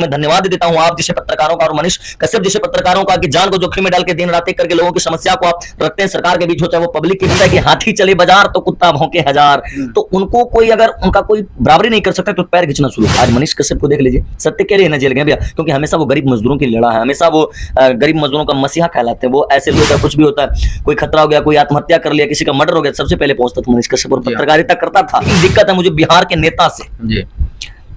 मैं धन्यवाद देता हूं आप जैसे पत्रकारों का और मनीष कश्यप जैसे पत्रकारों का कि जान को जोखिम में डाल के दिन रात एक करके लोगों की समस्या को आप रखते हैं सरकार के बीच, हो चाहे वो पब्लिक की होता है कि हाथी चले बाजार तो कुत्ता भौंके हजार। तो उनको कोई अगर उनका कोई बराबरी नहीं कर सकता तो पैर खींचना शुरू। आज मनीष कश्यप को देख लीजिए, सत्य के लिए ना जेल गए भैया, क्योंकि हमेशा वो गरीब मजदूरों की लड़ा है, हमेशा वो गरीब मजदूरों का मसीहा कहलाते हैं। वो ऐसे लोग का कुछ भी होता है, कोई खतरा हो गया, कोई आत्महत्या कर लिया, किसी का मर्डर हो गया, सबसे पहले पहुंचता था मनीष कश्यप और पत्रकारिता करता था। दिक्कत है मुझे बिहार के नेता से,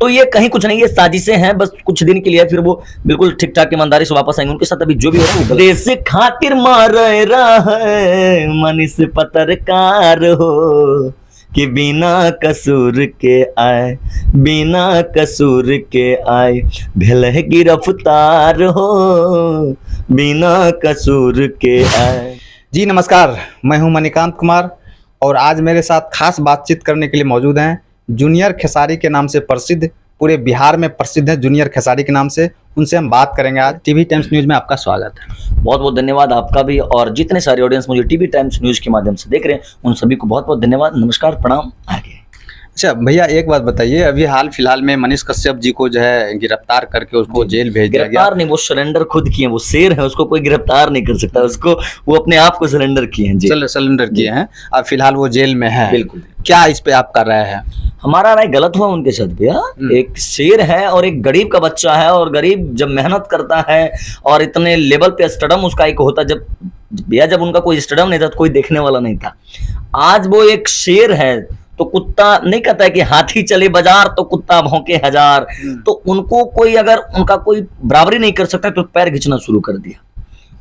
तो ये कहीं कुछ नहीं, ये साजिशें हैं बस कुछ दिन के लिए, फिर वो बिल्कुल ठीक ठाक ईमानदारी से वापस आएंगे। उनके साथ अभी जो भी हो रहा है देश खातिर मार रहा है मनीष पत्रकार हो कि बिना कसूर के आए, बिना कसूर के आए भेल गिरफ्तार हो, बिना कसूर के आए। जी नमस्कार, मैं हूं मणिकांत कुमार और आज मेरे साथ खास बातचीत करने के लिए मौजूद हैं जूनियर खेसारी के नाम से प्रसिद्ध, पूरे बिहार में प्रसिद्ध है जूनियर खेसारी के नाम से। उनसे हम बात करेंगे आज। टीवी टाइम्स न्यूज़ में आपका स्वागत है। बहुत बहुत धन्यवाद आपका भी, और जितने सारे ऑडियंस मुझे टीवी टाइम्स न्यूज़ के माध्यम से देख रहे हैं उन सभी को बहुत बहुत धन्यवाद, नमस्कार, प्रणाम, आगे। अच्छा भैया, एक बात बताइए, अभी हाल फिलहाल में मनीष कश्यप जी को जो है गिरफ्तार करके उसको जेल भेज दिया गया। गिरफ्तार नहीं, वो सरेंडर खुद किए, वो शेर है, उसको कोई गिरफ्तार नहीं कर सकता, उसको वो अपने आप को सरेंडर किए हैं। जी सरेंडर किए हैं, अब फिलहाल वो जेल में है। बिल्कुल। क्या इस पे आपका राय है? हमारा राय गलत हुआ उनके साथ भैया। एक शेर है और एक गरीब का बच्चा है, और गरीब जब मेहनत करता है और इतने लेवल पे स्टेडियम उसका एक होता, जब भैया जब उनका कोई स्टेडियम नहीं था तो कोई देखने वाला नहीं था। आज वो एक शेर है तो कुत्ता नहीं कहता है कि हाथी चले बाजार तो कुत्ता भौंके हजार। तो उनको कोई अगर उनका कोई बराबरी नहीं कर सकता तो पैर खींचना शुरू कर दिया।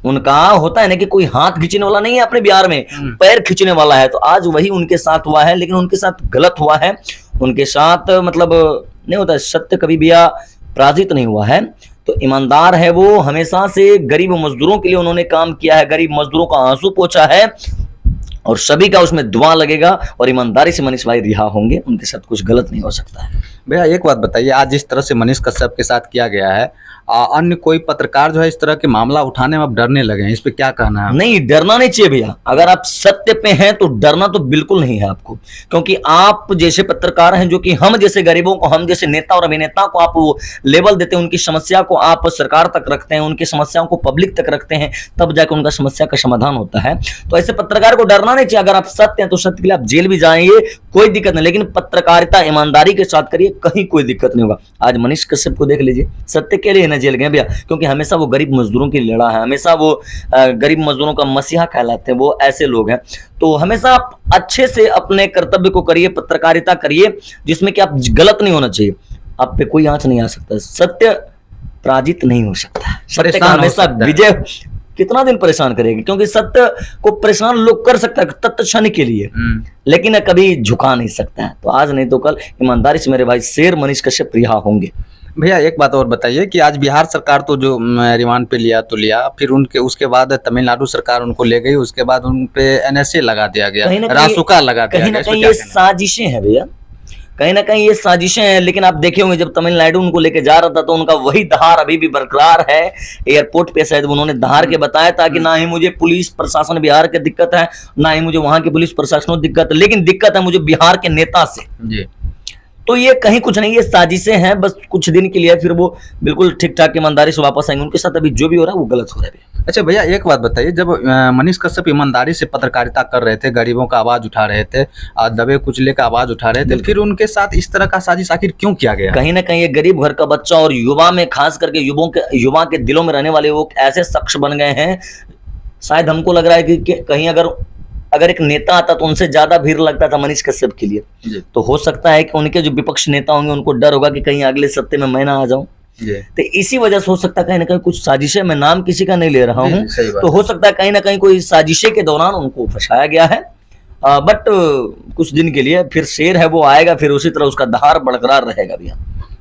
उनका होता है ना कि कोई हाथ खींचने वाला नहीं है अपने बिहार में, पैर खींचने वाला है। तो आज वही उनके साथ हुआ है, लेकिन उनके साथ गलत हुआ है। उनके साथ मतलब नहीं होता, सत्य कभी भी पराजित नहीं हुआ है। तो ईमानदार है वो, हमेशा से गरीब मजदूरों के लिए उन्होंने काम किया है, गरीब मजदूरों का आंसू पोंछा है, और सभी का उसमें दुआ लगेगा और ईमानदारी से मनीष भाई रिहा होंगे। उनके साथ कुछ गलत नहीं हो सकता है। भैया एक बात बताइए, आज जिस तरह से मनीष कश्यप के साथ किया गया है, अन्य कोई पत्रकार जो है इस तरह के मामला उठाने में अब डरने लगे हैं, इस पे क्या कहना है? नहीं, डरना नहीं चाहिए भैया। अगर आप सत्य पे हैं तो डरना तो बिल्कुल नहीं है आपको, क्योंकि आप जैसे पत्रकार हैं जो कि हम जैसे गरीबों को, हम जैसे नेता और अभिनेता को आप वो लेवल देते हैं, उनकी समस्या को आप सरकार तक रखते हैं, उनकी समस्याओं को पब्लिक तक रखते हैं, तब जाकर उनका समस्या का समाधान होता है। तो ऐसे पत्रकार को डरना नहीं चाहिए। अगर आप सत्य हैं तो सत्य के लिए आप जेल भी जाएंगे, कोई दिक्कत नहीं, लेकिन पत्रकारिता ईमानदारी के साथ करिए, कहीं कोई दिक्कत नहीं होगा। आज मनीष कश्यप को देख लीजिए, सत्य के लिए ना जेल गए भैया, क्योंकि हमेशा वो गरीब मजदूरों की लड़ा है, हमेशा वो गरीब मजदूरों का मसीहा कहलाते हैं। वो ऐसे लोग हैं। तो हमेशा आप अच्छे से अपने कर्तव्य को करिए, पत्रकारिता करिए जिसमें कि आप गलत नहीं होना चाहिए। आप पे कोई आंच नहीं आ सकता, सत्य पराजित नहीं हो सकता, सत्य का हमेशा विजय। कितना दिन परेशान करेगी, क्योंकि सत्य को परेशान लोग कर सकता है तत्क्षण के लिए, लेकिन कभी झुका नहीं सकता है। तो आज नहीं तो कल ईमानदारी से मेरे भाई शेर मनीष कश्यप रिहा होंगे। भैया एक बात और बताइए कि आज बिहार सरकार तो जो रिमांड पे लिया तो लिया, फिर उनके उसके बाद तमिलनाडु सरकार उनको ले गई, उसके बाद उन पे एनएसए लगा दिया गया, रासुका लगा दिया गया। कहीं ना कहीं ये साजिशें हैं भैया, कहीं ना कहीं ये साजिशें हैं। लेकिन आप देखे होंगे जब तमिलनाडु उनको लेके जा रहा था तो उनका वही धार अभी भी बरकरार है। एयरपोर्ट पे शायद उन्होंने धार के बताया था कि ना ही मुझे पुलिस प्रशासन बिहार की दिक्कत है, ना ही मुझे वहां की पुलिस प्रशासन दिक्कत है, लेकिन दिक्कत है मुझे बिहार के नेता से। जी। तो ये कहीं कुछ नहीं, ये साजिशें हैं बस कुछ दिन के लिए, फिर वो बिल्कुल ठीक ठाक ईमानदारी से वापस आएंगे। उनके साथ अभी जो भी हो रहा है वो गलत हो रहा है। अच्छा भैया एक बात बताइए, जब मनीष कश्यप ईमानदारी से पत्रकारिता कर रहे थे, गरीबों का आवाज उठा रहे थे, दबे कुचले का आवाज उठा रहे थे, फिर उनके साथ इस तरह का साजिश आखिर क्यों किया गया? कहीं ना कहीं ये गरीब घर का बच्चा और युवा में, खास करके युवा के दिलों में रहने वाले वो ऐसे शख्स बन गए हैं। शायद हमको लग रहा है कि कहीं अगर एक नेता आता तो उनसे ज्यादा भीड़ लगता था मनीष कश्यप के लिए। तो हो सकता है कि उनके जो विपक्ष नेता होंगे उनको डर होगा कि कहीं अगले सत्ते में मैं ना आ जाऊं। तो इसी वजह से हो सकता है कहीं ना कहीं कुछ साजिशें, मैं नाम किसी का नहीं ले रहा हूं, तो हो सकता है कहीं ना कहीं कोई साजिशें के दौरान उनको फंसाया गया है। बट कुछ दिन के लिए फिर शेर है वो आएगा, फिर उसी तरह उसका धार बरकरार रहेगा भैया।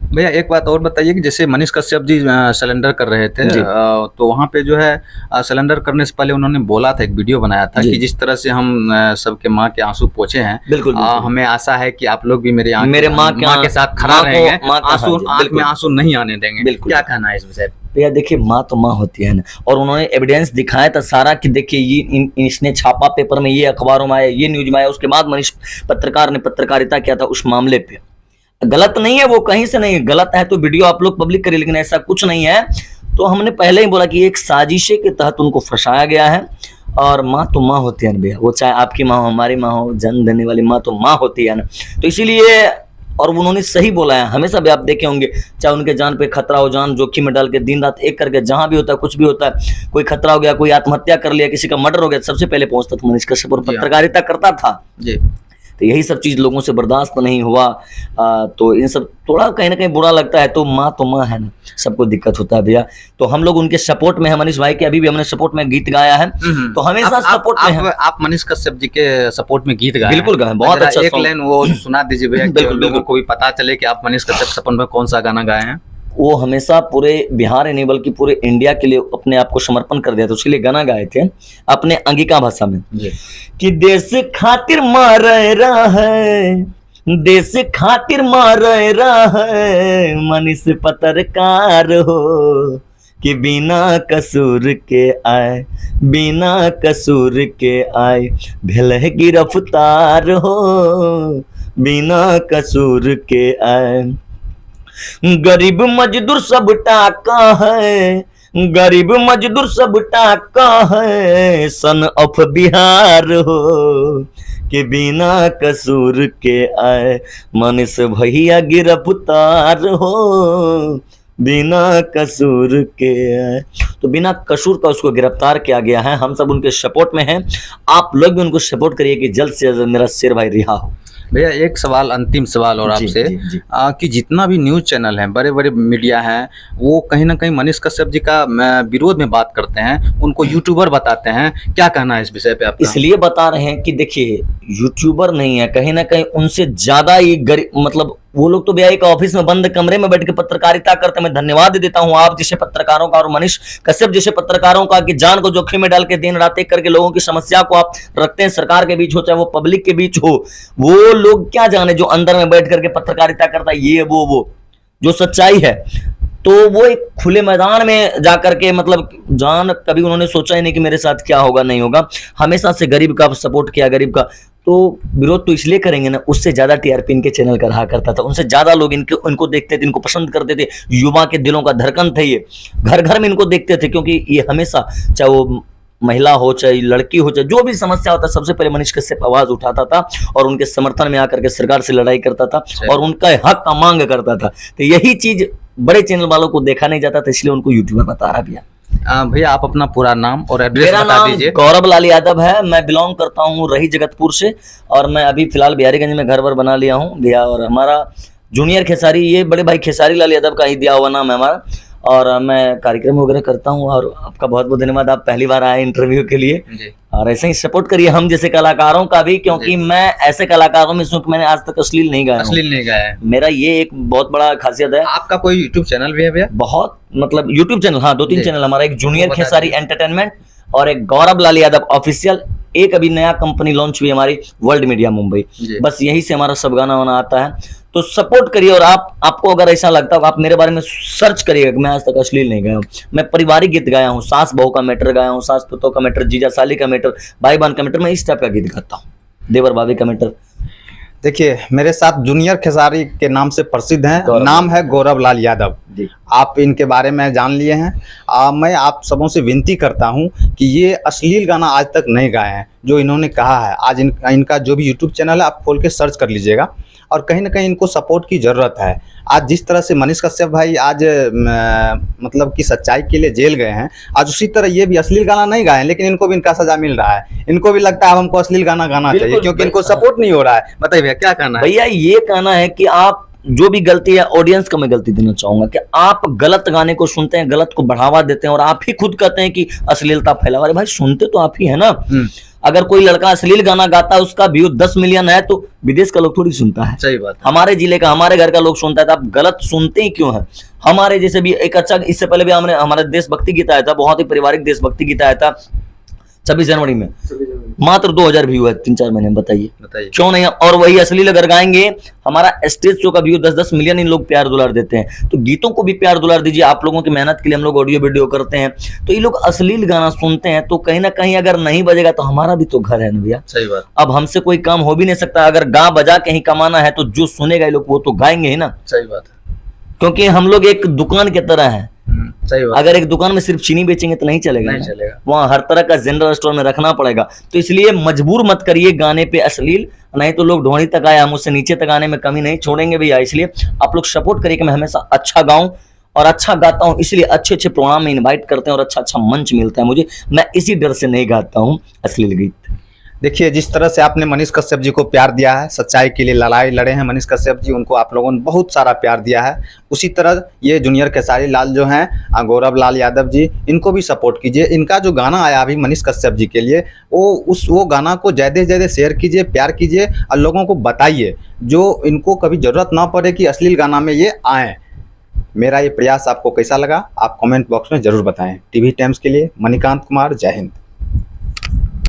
भैया एक बात और बताइए कि जैसे मनीष कश्यप जी सिलेंडर कर रहे थे, तो वहाँ पे जो है सिलेंडर करने से पहले उन्होंने बोला था, एक वीडियो बनाया था कि जिस तरह से हम सबके माँ के आंसू पोंछे हैं, बिल्कुल हमें आशा है कि आप लोग भी मेरे माँ के साथ खड़ा रहेंगे, आंख में आंसू नहीं आने देंगे। क्या कहना है इस विषय? भैया देखिए, माँ तो माँ होती है ना, और उन्होंने एविडेंस दिखाया था सारा कि देखिए ये इसने छापा पेपर में, ये अखबारों में आया, ये न्यूज में आया। उसके बाद मनीष पत्रकार ने पत्रकारिता किया था उस मामले पे। गलत नहीं है, वो कहीं से नहीं है, गलत है तो वीडियो आप लोग पब्लिक करिए, लेकिन ऐसा कुछ नहीं है। तो हमने पहले ही बोला कि एक साजिशे के तहत उनको फंसाया गया है। और माँ तो माँ होती है ना भैया, वो चाहे आपकी माँ हो, हमारी माँ हो, जन्म देने वाली माँ तो माँ होती है ना। तो इसीलिए, और उन्होंने सही बोला है, हमेशा भी आप देखे होंगे, चाहे उनके जान पे खतरा हो, जान जोखिम में डाल के दिन रात एक करके जहां भी होता है, कुछ भी होता है, कोई खतरा हो गया, कोई आत्महत्या कर लिया, किसी का मर्डर हो गया, सबसे पहले पहुंचता था मनीष कश्यप, और पत्रकारिता करता था जी। तो यही सब चीज लोगों से बर्दाश्त नहीं हुआ। तो इन सब थोड़ा कहीं ना कहीं बुरा लगता है। तो माँ है ना, सबको दिक्कत होता है भैया। तो हम लोग उनके सपोर्ट में है, मनीष भाई के अभी भी हमने सपोर्ट में गीत गाया है, तो हमेशा सपोर्ट में है। आप मनीष कश्यप जी के सपोर्ट में गीत गाए? बिल्कुल गाए, बहुत अच्छा। एक लाइन वो सुना दीजिए भैया, लोगों को भी पता चले कि आप मनीष कश्यप सपन में कौन सा गाना गाए हैं। वो हमेशा पूरे बिहार ही नहीं बल्कि पूरे इंडिया के लिए अपने आप को समर्पण कर दिया था, उसके लिए गाना गाए थे अपने अंगिका भाषा में कि देश खातिर मार रहा है, देश खातिर मार रहा है, मनीष पत्रकार हो कि बिना कसूर के आए, बिना कसूर के आए, भेल है गिरफ्तार हो, बिना कसूर के आए। गरीब मजदूर सब टाका है, गरीब मजदूर सब टाका है, सन ऑफ बिहार हो कि बिना कसूर के आए, मनीष भैया गिरफ्तार हो, बिना कसूर के आए। तो बिना कसूर का उसको गिरफ्तार किया गया है। हम सब उनके सपोर्ट में हैं, आप लोग भी उनको सपोर्ट करिए कि जल्द से जल्द मेरा शेर भाई रिहा हो। भैया एक सवाल, अंतिम सवाल और आपसे, कि जितना भी न्यूज़ चैनल हैं, बड़े बड़े मीडिया हैं, वो कहीं ना कहीं मनीष कश्यप जी का विरोध में बात करते हैं, उनको यूट्यूबर बताते हैं, क्या कहना है इस विषय पे आपका? इसलिए बता रहे हैं कि देखिए, यूट्यूबर नहीं है, कहीं ना कहीं उनसे ज्यादा ही गरीब, मतलब वो लोग तो भैया एक ऑफिस में बंद कमरे में बैठ के पत्रकारिता करते। मैं धन्यवाद देता हूं आप जैसे पत्रकारों का और मनीष कश्यप जैसे पत्रकारों का कि जान को जोखिम में डाल के दिन रात एक करके लोगों की समस्या को आप रखते हैं, सरकार के बीच हो चाहे वो पब्लिक के बीच हो। वो लोग क्या जाने जो अंदर में बैठ करके पत्रकारिता करता है, ये वो जो सच्चाई है। तो वो एक खुले मैदान में जाकर के, मतलब जान कभी उन्होंने सोचा ही नहीं कि मेरे साथ क्या होगा नहीं होगा। हमेशा से गरीब का सपोर्ट किया, गरीब का। तो विरोध तो इसलिए करेंगे ना, उससे ज्यादा टीआरपी इनके चैनल का रहा करता था, उनसे ज्यादा लोग इनको देखते थे, इनको पसंद करते थे, युवा के दिलों का धड़कन थे, ये घर घर में इनको देखते थे, क्योंकि ये हमेशा चाहे वो महिला हो चाहे लड़की हो चाहे जो भी समस्या होता, सबसे पहले मनीष कश्यप आवाज उठाता था और उनके समर्थन में आकर के सरकार से लड़ाई करता था और उनका हक का मांग करता था। तो यही चीज बड़े चैनल वालों को देखा नहीं जाता था, इसलिए उनको यूट्यूबर बता रहा भैया। भैया आप अपना पूरा नाम और एड्रेस बता दीजिए। गौरव लाल यादव है, मैं बिलोंग करता हूँ रही जगतपुर से, और मैं अभी फिलहाल बिहारीगंज में घर वर बना लिया हूँ भैया। और हमारा जूनियर खेसारी, ये बड़े भाई खेसारी लाल यादव का ही दिया हुआ नाम है हमारा। और मैं कार्यक्रम वगैरह करता हूँ। और आपका बहुत बहुत धन्यवाद, आप पहली बार आए इंटरव्यू के लिए, और ऐसे ही सपोर्ट करिए हम जैसे कलाकारों का भी, क्योंकि मैं ऐसे कलाकारों में मैंने आज तक अश्लील नहीं गाया। मेरा ये एक बहुत बड़ा खासियत है। आपका कोई यूट्यूब चैनल भी है भैया? बहुत, मतलब यूट्यूब चैनल, हाँ 2-3 चैनल हमारा, एक जूनियर खेसारी एंटरटेनमेंट और एक गौरव लाल यादव ऑफिशियल, एक अभी नया कंपनी लॉन्च हुई हमारी वर्ल्ड मीडिया मुंबई। बस यही से हमारा सब गाना वाना आता है, तो सपोर्ट करिए। और आपको अगर ऐसा लगता हो, आप मेरे बारे में सर्च करिएगा। मैं आज तक अश्लील नहीं गाया हूँ, मैं पारिवारिक गीत गाया हूँ, सास बहू का मैटर गाया हूँ, सास पुतों का मैटर, जीजा साली का मैटर, भाई बहन का मैटर, मैं इस टाइप का गीत गाता हूँ, देवर भाभी का मैटर। देखिए, मेरे साथ जूनियर खेसारी के नाम से प्रसिद्ध हैं, नाम है गौरव लाल यादव। आप इनके बारे में जान लिए हैं। मैं आप सबों से विनती करता हूं कि ये अश्लील गाना आज तक नहीं गाए हैं जो इन्होंने कहा है। आज इनका जो भी यूट्यूब चैनल है आप खोल के सर्च कर लीजिएगा, और कहीं ना कहीं इनको सपोर्ट की ज़रूरत है। आज जिस तरह से मनीष कश्यप भाई आज मतलब कि सच्चाई के लिए जेल गए हैं, आज उसी तरह ये भी अश्लील गाना नहीं गाए, लेकिन इनको भी इनका सजा मिल रहा है। इनको भी लगता है हमको अश्लील गाना गाना चाहिए, क्योंकि इनको सपोर्ट नहीं हो रहा है। बताइए भैया क्या कहना है? भैया ये कहना है कि आप जो भी गलती है, ऑडियंस को मैं गलती देना चाहूंगा कि आप गलत गाने को सुनते हैं, गलत को बढ़ावा देते हैं, और आप ही खुद कहते हैं कि अश्लीलता फैलावा। अरे भाई, सुनते तो आप ही है ना। अगर कोई लड़का अश्लील गाना गाता है, उसका व्यू 10 मिलियन है, तो विदेश का लोग थोड़ी सुनता है। सही बात। हमारे जिले का, हमारे घर का लोग सुनता है, तो आप गलत सुनते ही क्यों है? हमारे जैसे भी एक अच्छा, इससे पहले भी हमने हमारा देशभक्ति गीत आया था, बहुत ही पारिवारिक देशभक्ति गीत आया था, 26 जनवरी में मात्र 2000 व्यू है 3-4 महीने में। बताइए क्यों नहीं। और वही अश्लील अगर गाएंगे, हमारा स्टेज शो का व्यू 10-10 मिलियन इन लोग प्यार दुलार देते हैं, तो गीतों को भी प्यार दुलार दीजिए। आप लोगों की मेहनत के लिए हम लोग ऑडियो वीडियो करते हैं, तो ये लोग अश्लील गाना सुनते हैं, तो कहीं ना कहीं अगर नहीं बजेगा तो हमारा भी तो घर है ना भैया। सही बात। अब हमसे कोई काम हो भी नहीं सकता। अगर गा बजा के ही कमाना है तो जो सुनेगा ये लोग वो तो गाएंगे ही ना। सही बात है। क्योंकि हम लोग एक दुकान की तरह है। सही बात। अगर एक दुकान में सिर्फ चीनी बेचेंगे तो नहीं चलेगा, नहीं चलेगा। वहाँ हर तरह का जनरल स्टोर में रखना पड़ेगा। तो इसलिए मजबूर मत करिए गाने पे अश्लील, नहीं तो लोग ढोनी तक आए, हम उससे नीचे तक आने में कमी नहीं छोड़ेंगे भैया। इसलिए आप लोग सपोर्ट करिए कि मैं हमेशा अच्छा गाऊं और अच्छा गाता हूं, इसलिए अच्छे अच्छे प्रोग्राम में इनवाइट करते हैं और अच्छा अच्छा मंच मिलता है मुझे। मैं इसी डर से नहीं गाता हूं अश्लील गीत। देखिए, जिस तरह से आपने मनीष कश्यप जी को प्यार दिया है, सच्चाई के लिए लड़ाई लड़े हैं मनीष कश्यप जी, उनको आप लोगों ने बहुत सारा प्यार दिया है। उसी तरह ये जूनियर खेसारी लाल जो हैं, गौरव लाल यादव जी, इनको भी सपोर्ट कीजिए। इनका जो गाना आया अभी मनीष कश्यप जी के लिए, वो गाना को ज़्यादा से ज़्यादा शेयर कीजिए, प्यार कीजिए और लोगों को बताइए, जो इनको कभी ज़रूरत ना पड़े कि अश्लील गाना में ये आएँ। मेरा ये प्रयास आपको कैसा लगा, आप कमेंट बॉक्स में ज़रूर बताएं। टीवी टाइम्स के लिए मणिकांत कुमार, जय हिंद।